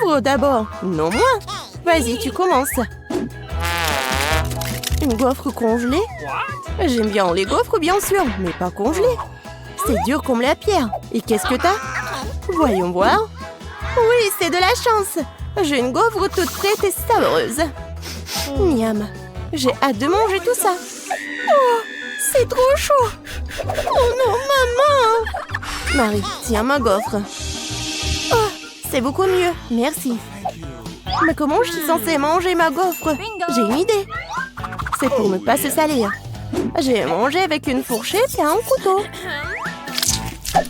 ouvre d'abord. Non, moi. Vas-y, tu commences. Une gaufre congelée? J'aime bien les gaufres, bien sûr, mais pas congelées. C'est dur comme la pierre. Et qu'est-ce que t'as? Voyons voir. Oui, c'est de la chance. J'ai une gaufre toute prête et savoureuse. Miam. J'ai hâte de manger tout ça. Oh, c'est trop chaud. Oh non, maman. Marie, tiens ma gaufre. Oh, c'est beaucoup mieux. Merci. Mais comment je suis censée manger ma gaufre? J'ai une idée. C'est pour ne pas se salir. Je vais manger avec une fourchette et un couteau.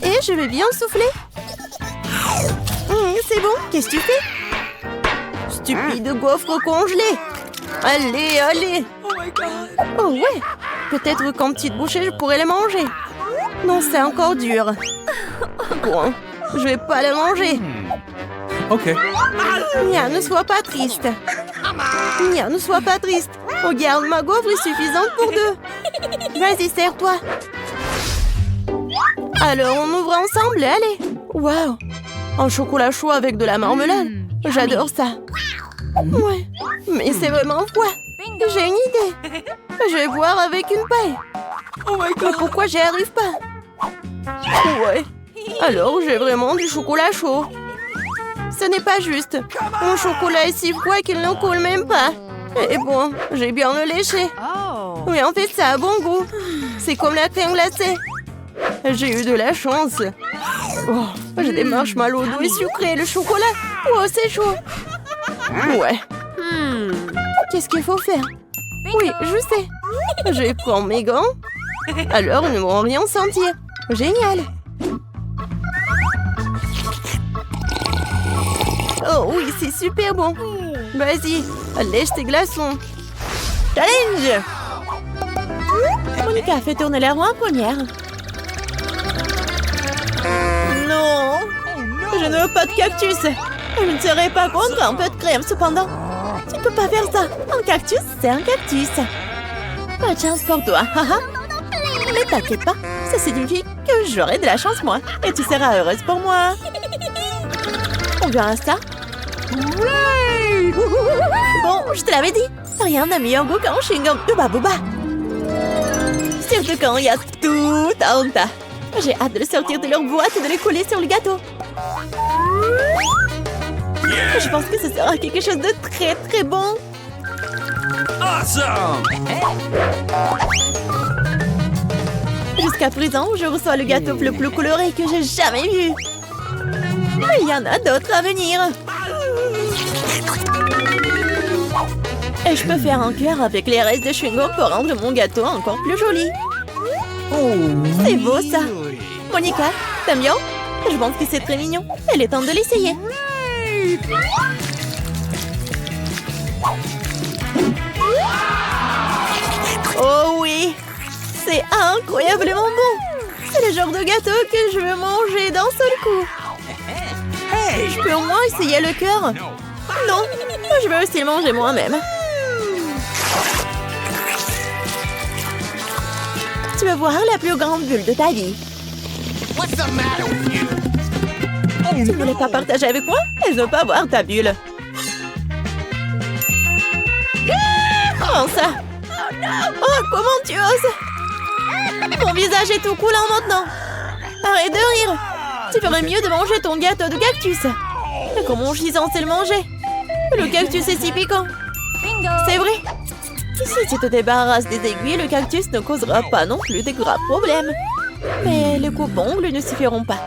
Et je vais bien souffler. C'est bon, qu'est-ce que tu fais? Stupide gaufre congelée. Allez, allez. Oh ouais, peut-être qu'en petite bouchée, je pourrais les manger. Non, c'est encore dur. Bon, je vais pas les manger. Ok. Nia, ne sois pas triste. Nia, ne sois pas triste. Regarde, ma gaufre est suffisante pour deux. Vas-y, serre-toi. Alors, on ouvre ensemble, allez. Waouh, un chocolat chaud avec de la marmelade. J'adore ça. Ouais, mais c'est vraiment froid. J'ai une idée. Je vais boire avec une paille. Mais pourquoi j'y arrive pas? Ouais, alors j'ai vraiment du chocolat chaud. Ce n'est pas juste. Mon chocolat est si froid qu'il ne coule même pas. Et bon, j'ai bien le léché. Mais en fait, ça a bon goût. C'est comme la crème glacée. J'ai eu de la chance. Oh, j'ai des marshmallows doux et sucrés. Le chocolat, oh, c'est chaud. Ouais. Qu'est-ce qu'il faut faire? Oui, je sais. Je vais prendre mes gants. Alors, ils ne vont rien sentir. Génial. Oh oui, c'est super bon. Vas-y, lèche tes glaçons. Challenge! Monica fait tourner la roue en première. Non! Je ne veux pas de cactus. Je ne serais pas contre un peu de crème, cependant. Tu peux pas faire ça. Un cactus, c'est un cactus. Pas de chance pour toi, haha. Mais t'inquiète pas, ça signifie que j'aurai de la chance, moi. Et tu seras heureuse pour moi. On verra ça. Bon, je te l'avais dit. Rien n'a meilleur goût qu'un chewing-gum de Babouba. Surtout quand il y a tout un tas. J'ai hâte de le sortir de leur boîte et de les coller sur le gâteau. Je pense que ce sera quelque chose de très très bon. Awesome! Jusqu'à présent, je reçois le gâteau le plus coloré que j'ai jamais vu. Mais il y en a d'autres à venir. Et je peux faire un cœur avec les restes de chewing-gum pour rendre mon gâteau encore plus joli. C'est beau ça. Monica, t'aimes bien? Je pense que c'est très mignon. Il est temps de l'essayer. Oh oui, c'est incroyablement bon. C'est le genre de gâteau que je veux manger d'un seul coup. Je peux au moins essayer le cœur? Non, je veux aussi le manger moi-même. Tu veux voir la plus grande bulle de ta vie? Tu ne voulais pas partager avec moi? Je ne veux pas voir ta bulle. Comment ça? Oh, comment tu oses? Mon visage est tout coulant maintenant. Arrête de rire. Tu ferais mieux de manger ton gâteau de cactus. Mais comment je suis censée le manger? Le cactus est si piquant. C'est vrai. Si tu te débarrasses des aiguilles, le cactus ne causera pas non plus de graves problèmes. Mais les coupes-ongles ne suffiront pas.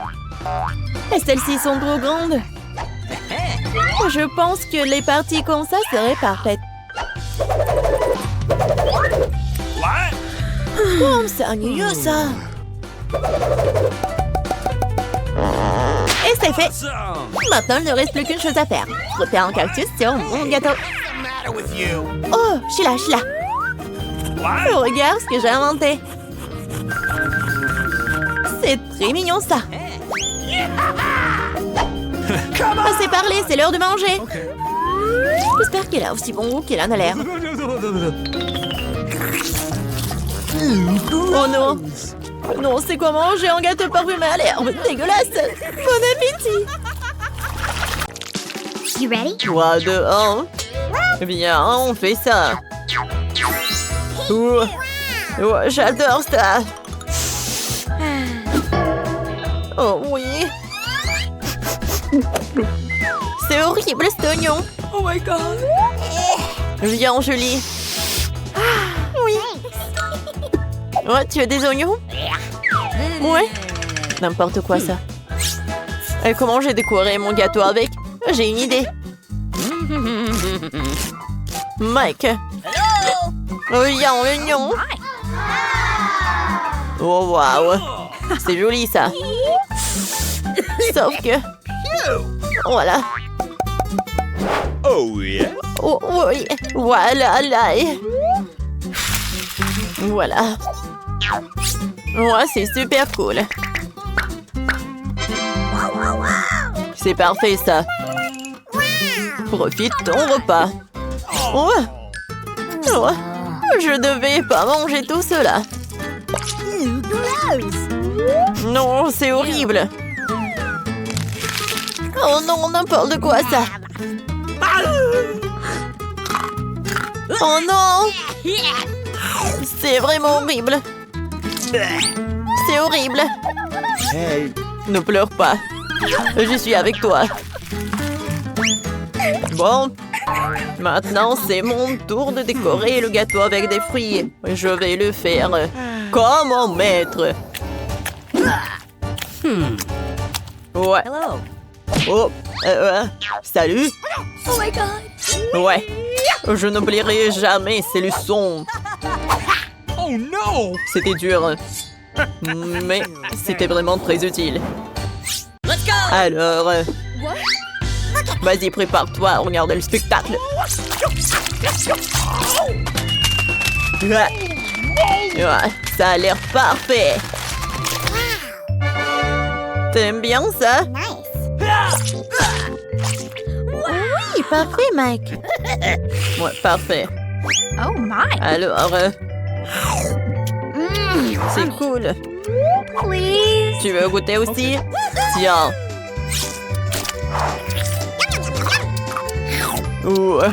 Et celles-ci sont trop grandes. Je pense que les parties comme ça seraient parfaites. Oh, c'est ennuyeux ça. Et c'est fait. Maintenant, il ne reste plus qu'une chose à faire. Frotter un cactus sur mon gâteau. Oh, je suis là. Oh, regarde ce que j'ai inventé. C'est très mignon ça. Assez parlé, c'est l'heure de manger. J'espère qu'il a aussi bon goût qu'il en a l'air. Oh non. Non, c'est quoi manger un gâteau parfumé à l'herbe? Dégueulasse. Bon appétit. You ready? 3, 2, 1. Bien, on fait ça. J'adore ça. Oh oui. C'est horrible cet oignon. Oh my god. Viens, Julie. Oui. Ouais, tu as des oignons? Ouais. N'importe quoi, ça. Et comment j'ai décoré mon gâteau avec? J'ai une idée. Mike. Viens, l'oignon. Oh, waouh. C'est joli, ça. Sauf que... Voilà. Oh yeah. Oh, oui. Voilà, là. Voilà. Ouais, c'est super cool. C'est parfait, ça. Profite ton repas. Ouais. Ouais. Je devais pas manger tout cela. Non, c'est horrible. Oh non, n'importe quoi, ça. Oh non. C'est vraiment horrible. C'est horrible. Hey. Ne pleure pas. Je suis avec toi. Bon. Maintenant, c'est mon tour de décorer le gâteau avec des fruits. Je vais le faire comme mon maître. Ouais. Hello. Oh, salut. Oh my god. Ouais. Je n'oublierai jamais ces leçons. Oh no. C'était dur. Mais c'était vraiment très utile. Let's go. Alors, vas-y, prépare-toi, regarde le spectacle. Ouais, ça a l'air parfait. T'aimes bien ça? Oui, parfait, Mike. Ouais, parfait. Oh my. Alors, c'est cool. Please. Tu veux goûter aussi? Tiens. Ouais.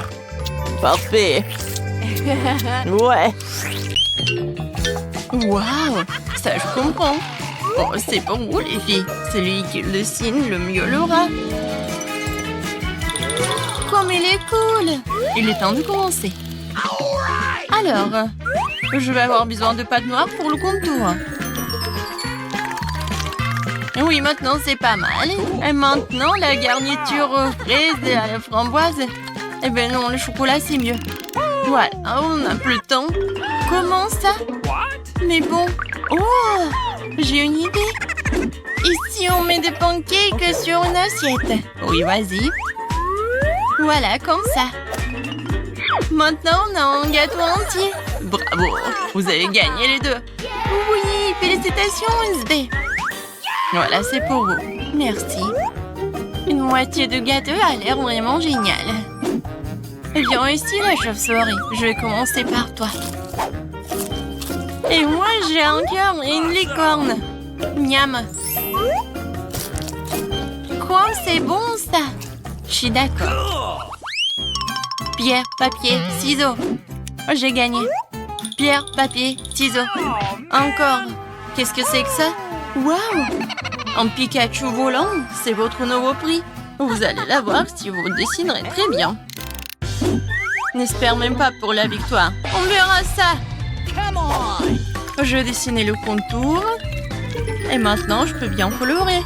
Parfait. Ouais. Wow. Ça, je comprends. Bon, c'est pour vous, les filles. Celui qui le dessine le mieux l'aura. Comme il est cool. Il est temps de commencer. Alors, je vais avoir besoin de pâte noire pour le contour. Oui, maintenant c'est pas mal. Et maintenant, la garniture aux fraises et à la framboise. Eh ben non, le chocolat c'est mieux. Voilà, on n'a plus le temps. Comment ça? Mais bon. Oh, j'ai une idée. Ici, on met des pancakes sur une assiette. Oui, vas-y. Voilà, comme ça. Maintenant, on a un gâteau entier. Bravo, vous avez gagné les deux. Oui, félicitations, Wednesday. Voilà, c'est pour vous. Merci. Une moitié de gâteau a l'air vraiment génial. Viens ici, la chauve-souris. Je vais commencer par toi. Et moi, j'ai un cœur et une licorne. Miam. Quoi, c'est bon, ça? Je suis d'accord. Pierre, papier, ciseaux. J'ai gagné. Pierre, papier, ciseaux. Encore. Qu'est-ce que c'est que ça? Waouh! Un Pikachu volant, c'est votre nouveau prix. Vous allez l'avoir si vous dessinerez très bien. N'espère même pas pour la victoire. On verra ça. Je vais dessiner le contour. Et maintenant, je peux bien colorer.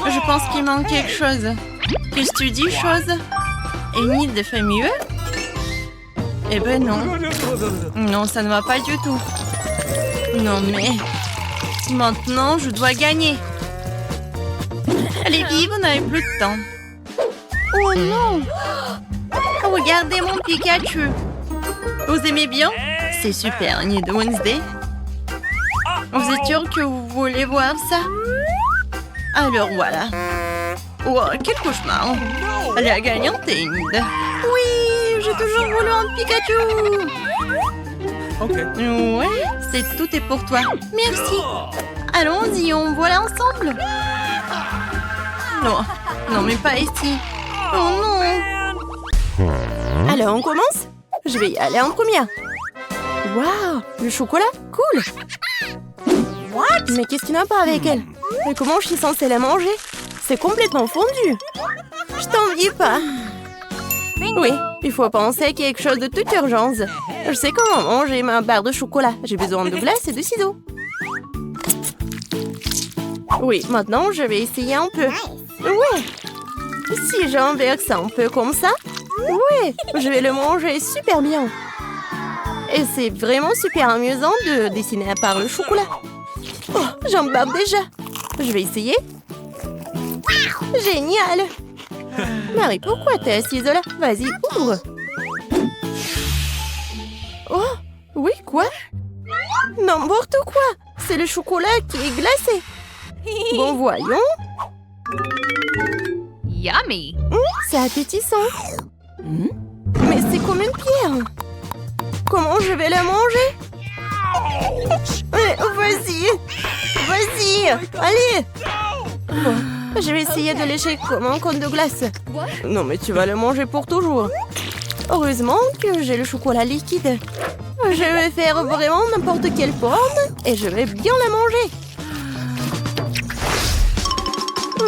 Je pense qu'il manque quelque chose. Qu'est-ce que tu dis, chose? Enid fait mieux? Eh ben non. Non, ça ne va pas du tout. Non, mais... Maintenant, je dois gagner. Allez, vive, vous n'avez plus de temps. Oh non! Regardez mon Pikachu. Vous aimez bien? C'est super, Enid Wednesday. Vous êtes sûr que vous voulez voir ça? Alors voilà. Oh, quel cauchemar. La gagnante est Enid. Oui, j'ai toujours voulu un Pikachu. Ouais, tout est pour toi. Merci. Allons-y, on voit ensemble. Non, non, mais pas ici. Oh non. Alors, on commence? Je vais y aller en première. Waouh, le chocolat, cool. Mais qu'est-ce qu'il n'a pas avec elle? Mais comment je suis censée la manger? C'est complètement fondu. Je t'envie pas. Oui, il faut penser à quelque chose de toute urgence. Je sais comment manger ma barre de chocolat. J'ai besoin de glace et de ciseaux. Oui, maintenant je vais essayer un peu. Ouais. Si j'inverse un peu comme ça, ouais, je vais le manger super bien. Et c'est vraiment super amusant de dessiner à part le chocolat. Oh, j'en bave déjà. Je vais essayer. Génial. Marie, pourquoi t'es assise là? Vas-y, ouvre. Oh, oui, quoi? N'importe quoi. C'est le chocolat qui est glacé. Bon, voyons. Yummy. C'est appétissant. Mais c'est comme une pierre. Comment je vais la manger? Vas-y. Vas-y. Allez. Bon, je vais essayer de lécher comme un cône de glace. Non, mais tu vas le manger pour toujours. Heureusement que j'ai le chocolat liquide. Je vais faire vraiment n'importe quelle forme et je vais bien la manger.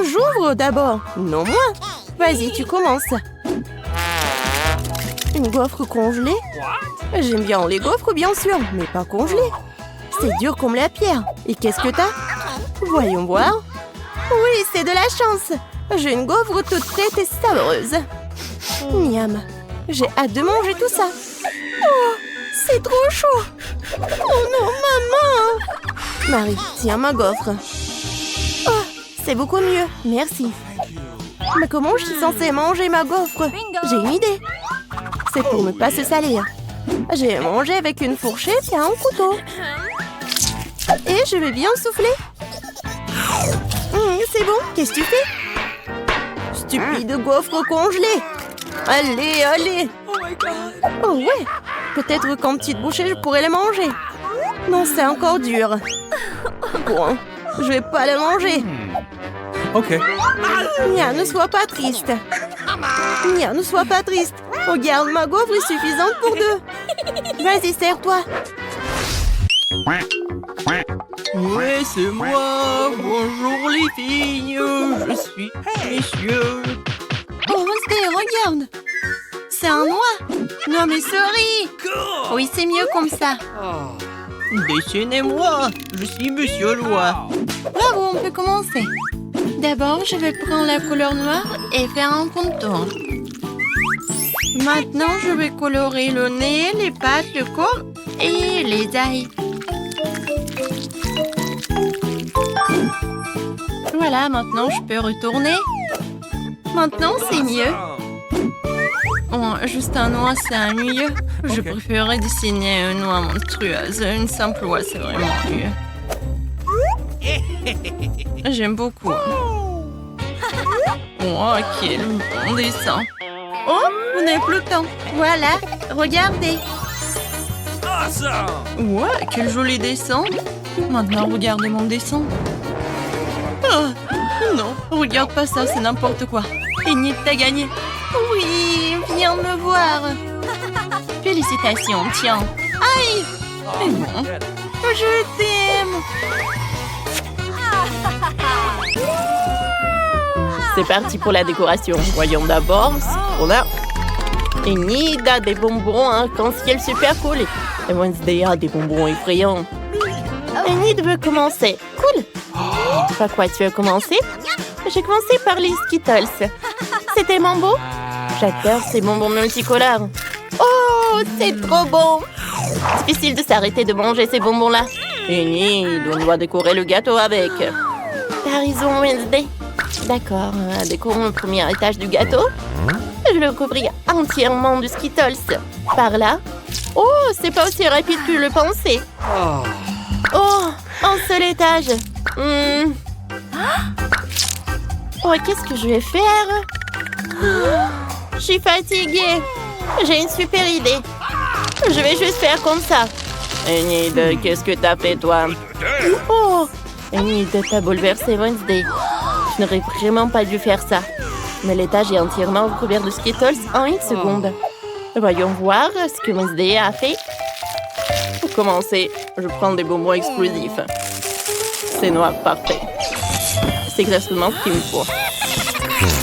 J'ouvre d'abord. Non, moi. Vas-y, tu commences. Une gaufre congelée? J'aime bien les gaufres, bien sûr, mais pas congelées. C'est dur comme la pierre. Et qu'est-ce que t'as? Voyons voir. Oui, c'est de la chance. J'ai une gaufre toute prête et savoureuse. Miam. J'ai hâte de manger tout ça. Oh, c'est trop chaud. Oh non, maman. Marie, tiens ma gaufre. Oh, c'est beaucoup mieux. Merci. Mais comment je suis censée manger ma gaufre? J'ai une idée. C'est pour ne pas se salir. Je vais manger avec une fourchette et un couteau. Et je vais bien souffler. C'est bon, qu'est-ce que tu fais? Stupide gaufre congelée. Allez, allez. Oh ouais, peut-être qu'en petite bouchée, je pourrais les manger. Non, c'est encore dur. Bon, je vais pas les manger. Ok. Nia, ne sois pas triste. Nia, ne sois pas triste. Regarde, ma gaufre est suffisante pour deux. Vas-y, serre-toi. Ouais, c'est moi. Bonjour les filles. Je suis messieurs. Oh, Wednesday, regarde. C'est un noix. Non, mais sorry. Oui, c'est mieux comme ça. Dessinez-moi. Je suis Monsieur Loi. Bravo, on peut commencer. D'abord, je vais prendre la couleur noire et faire un contour. Maintenant, je vais colorer le nez, les pattes, le corps et les yeux. Voilà, maintenant, je peux retourner. Maintenant, c'est mieux. Oh, juste un noix, c'est ennuyeux. Je préférerais dessiner une noix monstrueuse. Une simple oie, c'est vraiment mieux. J'aime beaucoup. Oh, quel bon dessin. Oh, vous n'avez plus le temps. Voilà, regardez. Ouais, quel joli dessin. Maintenant, regardez mon dessin. Oh, non, regarde pas ça, c'est n'importe quoi. Enid, t'as gagné. Oui, viens me voir. Félicitations, tiens. Aïe. Mais bon, je t'aime. C'est parti pour la décoration. Voyons d'abord ce qu'on a. Enid a des bonbons arc-en-ciel super cool. Et Wednesday a des bonbons effrayants. Enid veut commencer. Cool. Par quoi tu veux commencer? J'ai commencé par les Skittles. C'est tellement beau. J'adore ces bonbons multicolores. Oh, c'est trop bon. Difficile de s'arrêter de manger ces bonbons-là. Enid, on doit décorer le gâteau avec. T'as raison, Wednesday. D'accord, décorons le premier étage du gâteau. Je le couvris entièrement de Skittles. Par là. Oh, c'est pas aussi rapide que je le pensais. Oh, un seul étage. Oh, qu'est-ce que je vais faire? Je suis fatiguée. J'ai une super idée. Je vais juste faire comme ça. Enid, qu'est-ce que t'as fait, toi? Oh, Enid, t'as bouleversé Wednesday. Je n'aurais vraiment pas dû faire ça. Mais l'étage est entièrement recouvert de Skittles en une seconde. Voyons voir ce que Miss D a fait. Pour commencer, je prends des bonbons explosifs. C'est noir, parfait. C'est exactement ce qu'il me faut.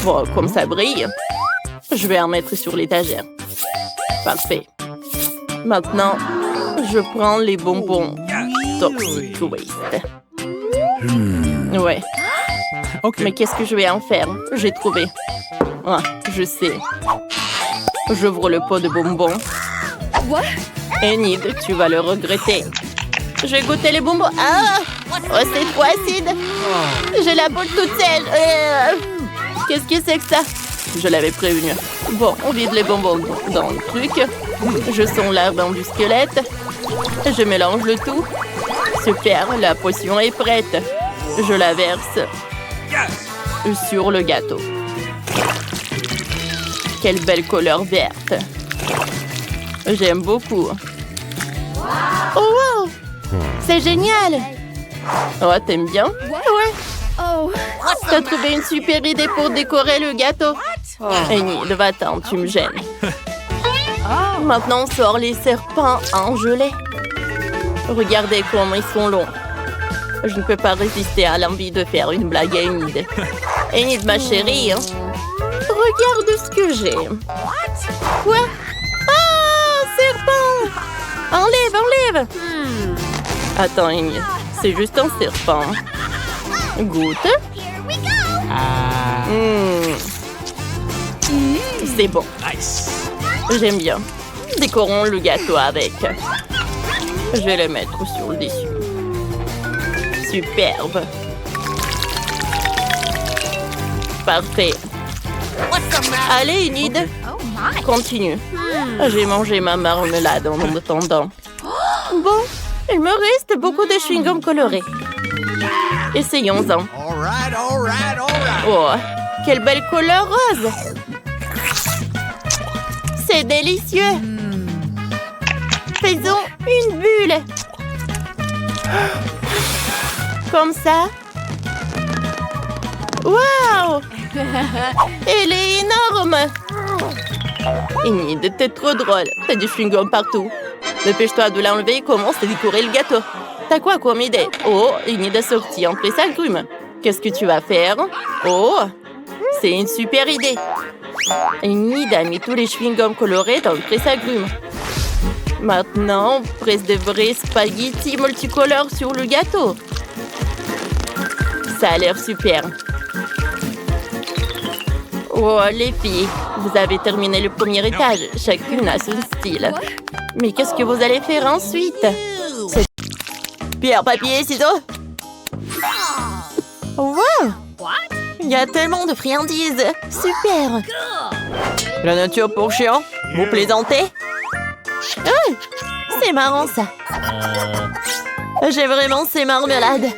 Bon, comme ça brille, je vais en mettre sur l'étagère. Parfait. Maintenant, je prends les bonbons Toxic Waste. Ouais. Okay. Mais qu'est-ce que je vais en faire? J'ai trouvé. Ah, je sais. J'ouvre le pot de bonbons. Enid, tu vas le regretter. Je vais goûter les bonbons. Ah! Oh, c'est trop acide. J'ai la boule toute sèche. Qu'est-ce que c'est que ça? Je l'avais prévenu. Bon, on vide les bonbons dans le truc. Je sens l'ardent du squelette. Je mélange le tout. Super, la potion est prête. Je la verse sur le gâteau. Quelle belle couleur verte. J'aime beaucoup. Oh wow! C'est génial! Oh, t'aimes bien? Ouais. T'as trouvé une super idée pour décorer le gâteau? Enid, va-t'en, tu me gênes. Maintenant, on sort les serpents en gelée. Regardez comment ils sont longs. Je ne peux pas résister à l'envie de faire une blague à Enid. Enid, ma chérie, regarde ce que j'ai. Quoi? Ah, serpent! Enlève! Attends, Enid, c'est juste un serpent. Goûte. C'est bon. J'aime bien. Décorons le gâteau avec. Je vais le mettre sur le dessus. Superbe. Parfait. Allez, Enid. Continue. J'ai mangé ma marmelade en attendant. Bon, il me reste beaucoup de chewing-gum colorés. Essayons-en. Oh, quelle belle couleur rose! C'est délicieux! Faisons une bulle! Comme ça. Waouh! Elle est énorme! Enid, t'es trop drôle. T'as du chewing-gum partout. Dépêche-toi de l'enlever et commence à décorer le gâteau. T'as quoi comme idée? Oh, Enid a sorti un presse-agrumes. Qu'est-ce que tu vas faire? Oh, c'est une super idée. Enid a mis tous les chewing-gums colorés dans le presse-agrumes. Maintenant, on presse des vrais spaghettis multicolores sur le gâteau. Ça a l'air super. Oh, les filles, vous avez terminé le premier étage. Chacune a son style. Mais qu'est-ce que vous allez faire ensuite? Pierre, papier, ciseaux. Wow! Il y a tellement de friandises. Super. La nature pour chiens. Vous plaisantez? Oh, c'est marrant, ça. J'ai vraiment ces marmelades.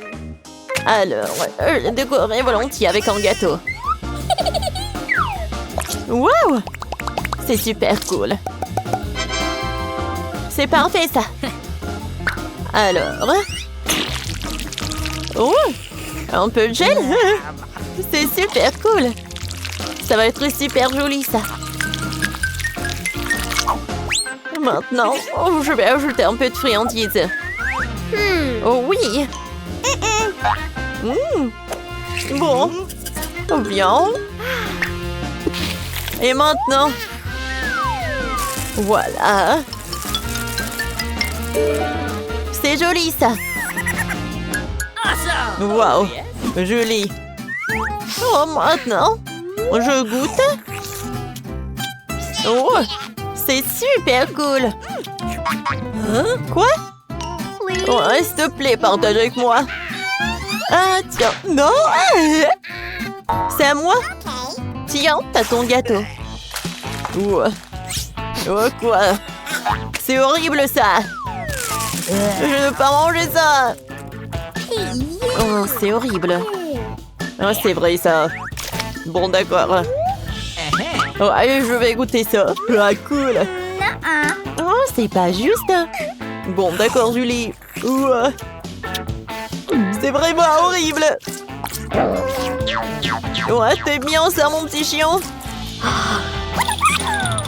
Alors, je les décorerai volontiers avec un gâteau. Wow! C'est super cool. C'est parfait, ça. Alors... Oh! Un peu de gel? C'est super cool. Ça va être super joli, ça. Maintenant, je vais ajouter un peu de friandises. Oh oui! Bon. Bien. Et maintenant... Voilà. C'est joli, ça. Wow, joli. Oh, maintenant, je goûte. Oh, c'est super cool. Hein? Quoi? Oh, s'il te plaît, partage avec moi. Ah, tiens. Non! C'est à moi? Tiens, t'as ton gâteau. Oh, quoi? C'est horrible, ça. Je ne veux pas manger ça. Oh, c'est horrible. Oh, c'est vrai, ça. Bon, d'accord. Oh, allez, je vais goûter ça. Ah, cool. Oh, c'est pas juste. Bon, d'accord, Julie. C'est vraiment horrible. Ouais, t'es bien ça, mon petit chien.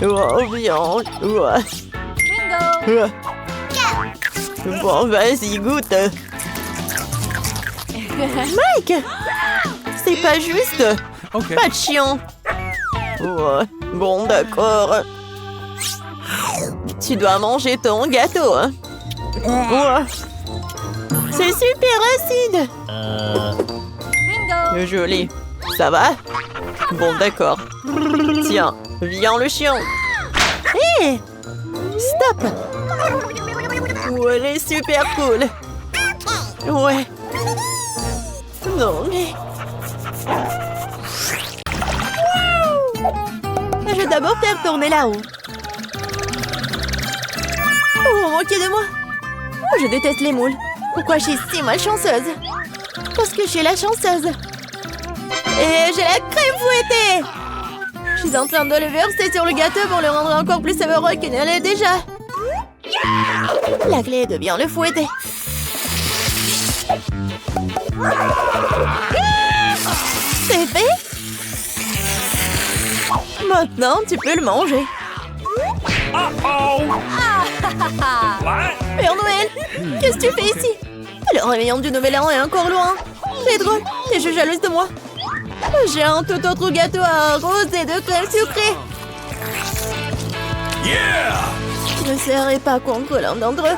Oh, bien. Ouais. Bon, vas-y, goûte. Mike, c'est pas juste. Okay. Pas de chien. Ouais. Bon, d'accord. Tu dois manger ton gâteau. Hein? Ouais. C'est super acide. Joli. Ça va? Bon, d'accord. Tiens, viens le chien. Hé! Stop! Ouais, elle est super cool. Ouais. Non, mais... Je vais d'abord faire tourner là-haut. Oh, moquez de moi. Je déteste les moules. Pourquoi je suis si malchanceuse? Parce que je suis la chanceuse. Et j'ai la crème fouettée. Je suis en train de le verser sur le gâteau pour le rendre encore plus savoureux qu'il ne l'est déjà. La clé est de bien le fouetter. C'est fait. Maintenant, tu peux le manger. Père Noël, qu'est-ce que tu fais ici? Le réveillon du Nouvel An est encore loin. C'est drôle, t'es juste jalouse de moi. J'ai un tout autre gâteau à rose et de crème sucrée. Je ne serai pas contre l'un d'entre eux.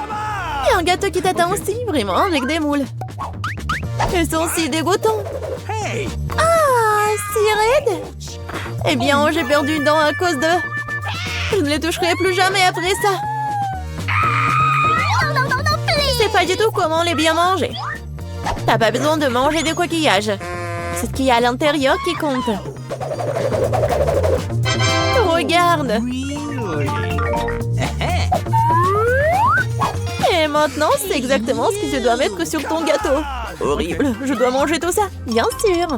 Il y a un gâteau qui t'attend aussi, vraiment, avec des moules. Ils sont si dégoûtants. Ah, si raides. Eh bien, j'ai perdu une dent à cause de... Je ne les toucherai plus jamais après ça. Je sais pas du tout comment les bien manger. T'as pas besoin de manger des coquillages. C'est ce qu'il y a à l'intérieur qui compte. Regarde. Et maintenant, c'est exactement ce que tu dois mettre sur ton gâteau. Horrible, je dois manger tout ça. Bien sûr.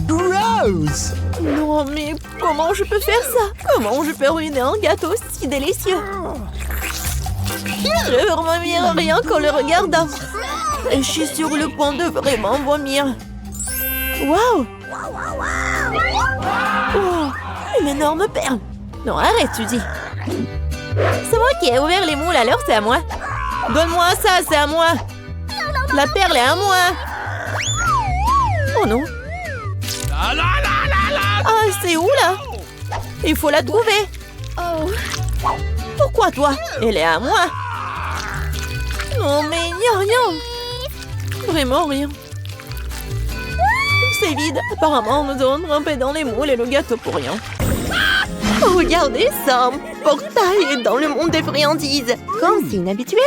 Gross! Non, mais comment je peux faire ça? Comment je peux ruiner un gâteau si délicieux? Je veux vomir rien qu'en le regardant. Et je suis sur le point de vraiment vomir. Waouh! Oh, une énorme perle. Non, arrête, tu dis. C'est moi qui ai ouvert les moules, alors c'est à moi. Donne-moi ça, c'est à moi. La perle est à moi. Oh non. Ah, c'est où là? Il faut la trouver. Oh. Pourquoi toi? Elle est à moi. Non, mais il n'y a rien. Vraiment rien. C'est vide. Apparemment, nous avons trempé dans les moules et le gâteau pour rien. Oh, regardez ça, un portail dans le monde des friandises. Comme c'est inhabituel.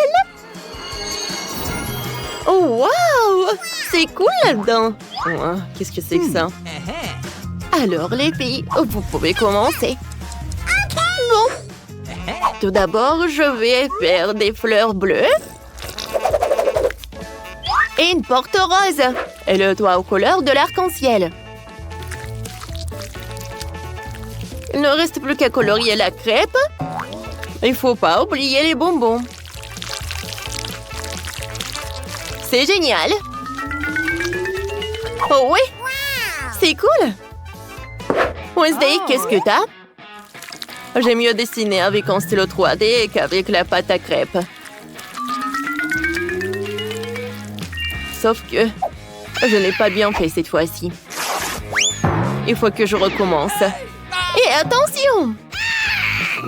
Oh, waouh! C'est cool là-dedans. Oh, qu'est-ce que c'est que ça? Alors, les filles, vous pouvez commencer. Bon. Tout d'abord, je vais faire des fleurs bleues. Et une porte rose. Et le toit aux couleurs de l'arc-en-ciel. Il ne reste plus qu'à colorier la crêpe. Il faut pas oublier les bonbons. C'est génial. Oh oui, c'est cool. Wednesday, qu'est-ce que t'as? J'ai mieux dessiné avec un stylo 3D qu'avec la pâte à crêpes. Sauf que je n'ai pas bien fait cette fois-ci. Il faut que je recommence. Et attention!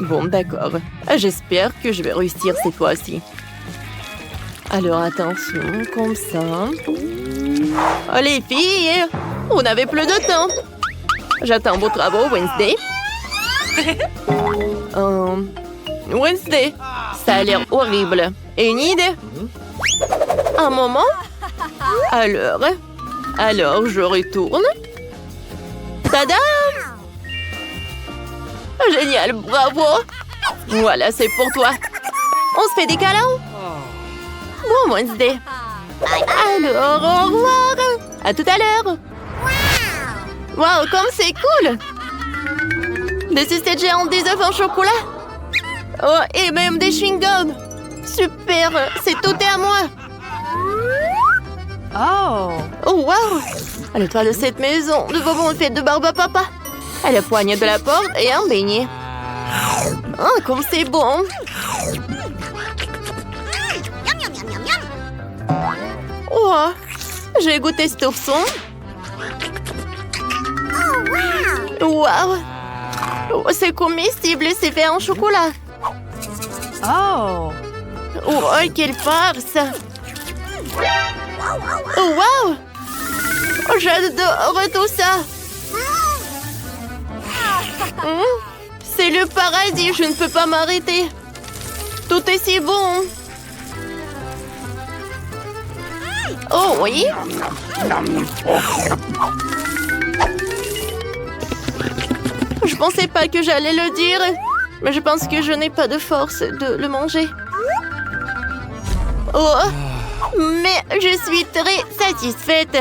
Bon, d'accord. J'espère que je vais réussir cette fois-ci. Alors, attention, comme ça. Oh, les filles, on n'avait plus de temps. J'attends vos travaux, Wednesday. Wednesday, ça a l'air horrible. Et une idée? Un moment? Alors, je retourne. Tada! Génial, bravo! Voilà, c'est pour toi. On se fait des câlins? Bon, Wednesday. Alors, au revoir. À tout à l'heure. Wow, comme c'est cool! Des sucettes géantes, des œufs en chocolat. Oh, et même des chewing-gums. Super, c'est tout est à moi. Oh, wow! Le toit de cette maison, nous avons une fête de barbe à papa. Le poignée de la porte et un beignet. Oh, comme c'est bon! Oh, j'ai goûté ce ourson. Wow! Oh, c'est comestible, c'est fait en chocolat. Oh! Oh, quelle farce! Oh, wow! Oh, j'adore tout ça! C'est le paradis, je ne peux pas m'arrêter. Tout est si bon. Oh oui. Je pensais pas que j'allais le dire, mais je pense que je n'ai pas de force de le manger. Oh, mais je suis très satisfaite.